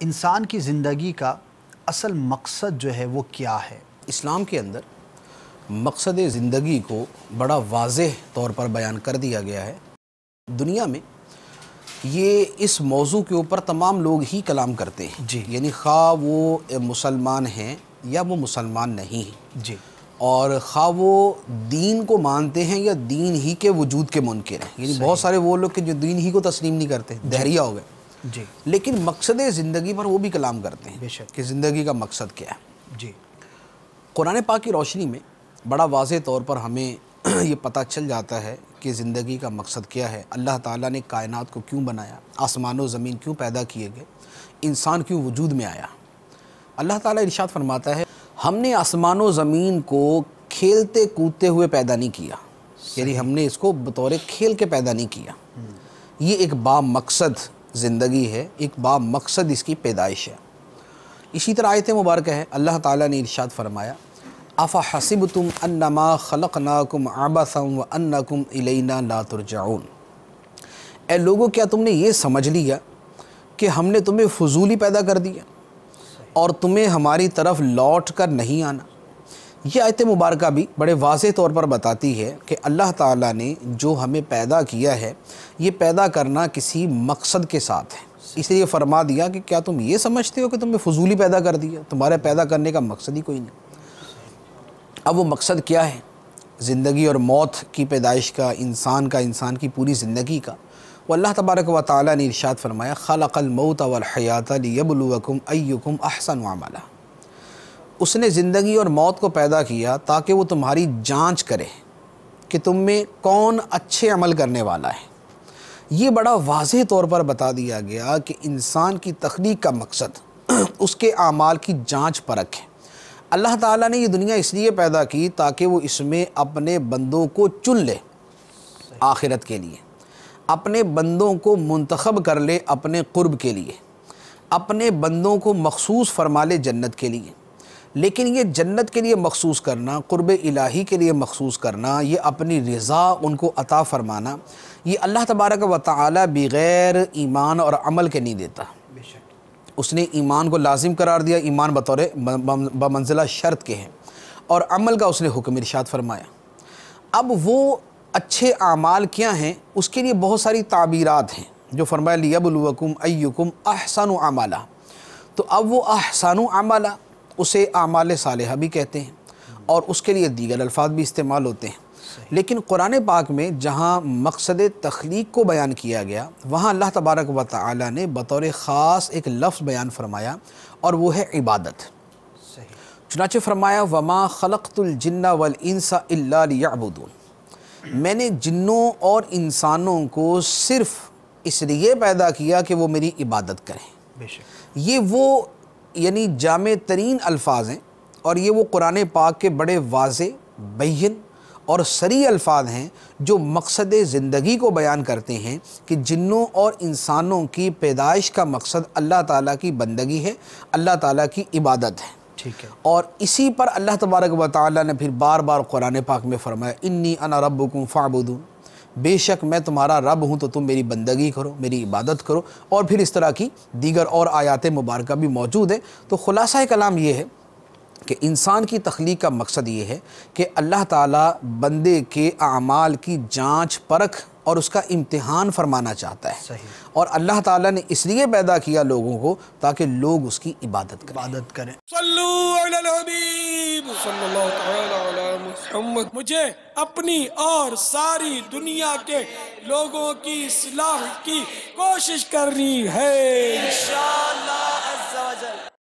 انسان کی زندگی کا اصل مقصد جو ہے وہ کیا ہے؟ اسلام کے اندر مقصد زندگی کو بڑا واضح طور پر بیان کر دیا گیا ہے۔ دنیا میں یہ اس موضوع کے اوپر تمام لوگ ہی کلام کرتے ہیں جی، یعنی خواہ وہ مسلمان ہیں یا وہ مسلمان نہیں ہیں، جی، اور خواہ وہ دین کو مانتے ہیں یا دین ہی کے وجود کے منکر ہیں، یعنی بہت سارے وہ لوگ کہ جو دین ہی کو تسلیم نہیں کرتے، دہریہ ہو گئے، جی، لیکن مقصد زندگی پر وہ بھی کلام کرتے ہیں بے شک، کہ زندگی کا مقصد کیا ہے۔ جی، قرآن پاک کی روشنی میں بڑا واضح طور پر ہمیں یہ پتہ چل جاتا ہے کہ زندگی کا مقصد کیا ہے، اللہ تعالیٰ نے کائنات کو کیوں بنایا، آسمان و زمین کیوں پیدا کیے گئے، انسان کیوں وجود میں آیا۔ اللہ تعالیٰ ارشاد فرماتا ہے ہم نے آسمان و زمین کو کھیلتے کودتے ہوئے پیدا نہیں کیا، یعنی ہم نے اس کو بطور کھیل کے پیدا نہیں کیا۔ یہ ایک با مقصد زندگی ہے، ایک با مقصد اس کی پیدائش ہے۔ اسی طرح آیت مبارکہ ہے، اللہ تعالیٰ نے ارشاد فرمایا افحسبتم انما خلقناکم عبثا وانکم الینا لا ترجعون، اے لوگو کیا تم نے یہ سمجھ لیا کہ ہم نے تمہیں فضولی پیدا کر دیا اور تمہیں ہماری طرف لوٹ کر نہیں آنا۔ یہ آیت مبارکہ بھی بڑے واضح طور پر بتاتی ہے کہ اللہ تعالیٰ نے جو ہمیں پیدا کیا ہے یہ پیدا کرنا کسی مقصد کے ساتھ ہے، اس لیے فرما دیا کہ کیا تم یہ سمجھتے ہو کہ تمہیں فضولی پیدا کر دیا، تمہارے پیدا کرنے کا مقصد ہی کوئی نہیں۔ اب وہ مقصد کیا ہے زندگی اور موت کی پیدائش کا، انسان کی پوری زندگی کا؟ وہ اللہ تبارک و تعالیٰ نے ارشاد فرمایا خلق الموت والحیات لیبلوکم ایکم احسن عملا، اس نے زندگی اور موت کو پیدا کیا تاکہ وہ تمہاری جانچ کرے کہ تم میں کون اچھے عمل کرنے والا ہے۔ یہ بڑا واضح طور پر بتا دیا گیا کہ انسان کی تخلیق کا مقصد اس کے اعمال کی جانچ پرکھ ہے۔ اللہ تعالیٰ نے یہ دنیا اس لیے پیدا کی تاکہ وہ اس میں اپنے بندوں کو چن لے آخرت کے لیے، اپنے بندوں کو منتخب کر لے اپنے قرب کے لیے، اپنے بندوں کو مخصوص فرما لے جنت کے لیے۔ لیکن یہ جنت کے لیے مخصوص کرنا، قرب الہی کے لیے مخصوص کرنا، یہ اپنی رضا ان کو عطا فرمانا، یہ اللہ تبارک و تعالیٰ بغیر ایمان اور عمل کے نہیں دیتا۔ اس نے ایمان کو لازم قرار دیا، ایمان بطور بمنزلہ شرط کے ہیں، اور عمل کا اس نے حکم ارشاد فرمایا۔ اب وہ اچھے اعمال کیا ہیں اس کے لیے بہت ساری تعبیرات ہیں، جو فرمایا لیبلوکم ایکم احسن عملا، تو اب وہ احسن عملا اسے اعمال صالحہ بھی کہتے ہیں اور اس کے لیے دیگر الفاظ بھی استعمال ہوتے ہیں۔ لیکن قرآن پاک میں جہاں مقصد تخلیق کو بیان کیا گیا وہاں اللہ تبارک و تعالیٰ نے بطور خاص ایک لفظ بیان فرمایا، اور وہ ہے عبادت۔ چنانچہ فرمایا وما خلقت الجن والانس الا لیعبدون، میں نے جنوں اور انسانوں کو صرف اس لیے پیدا کیا کہ وہ میری عبادت کریں۔ یہ وہ یعنی جامع ترین الفاظ ہیں، اور یہ وہ قرآن پاک کے بڑے واضح، بین اور صریح الفاظ ہیں جو مقصد زندگی کو بیان کرتے ہیں کہ جنوں اور انسانوں کی پیدائش کا مقصد اللہ تعالیٰ کی بندگی ہے، اللہ تعالیٰ کی عبادت ہے۔ ٹھیک ہے، اور اسی پر اللہ تبارک و تعالیٰ نے پھر بار بار قرآن پاک میں فرمایا انی انا ربکم فاعبدون، بے شک میں تمہارا رب ہوں تو تم میری بندگی کرو، میری عبادت کرو، اور پھر اس طرح کی دیگر اور آیات مبارکہ بھی موجود ہیں۔ تو خلاصہ کلام یہ ہے کہ انسان کی تخلیق کا مقصد یہ ہے کہ اللہ تعالیٰ بندے کے اعمال کی جانچ پرکھ اور اس کا امتحان فرمانا چاہتا ہے، اور اللہ تعالیٰ نے اس لیے پیدا کیا لوگوں کو تاکہ لوگ اس کی عبادت کریں۔ صلو علی الحبیب صلی اللہ تعالی علی محمد۔ مجھے اپنی اور ساری دنیا کے لوگوں کی اصلاح کی کوشش کرنی ہے انشاءاللہ۔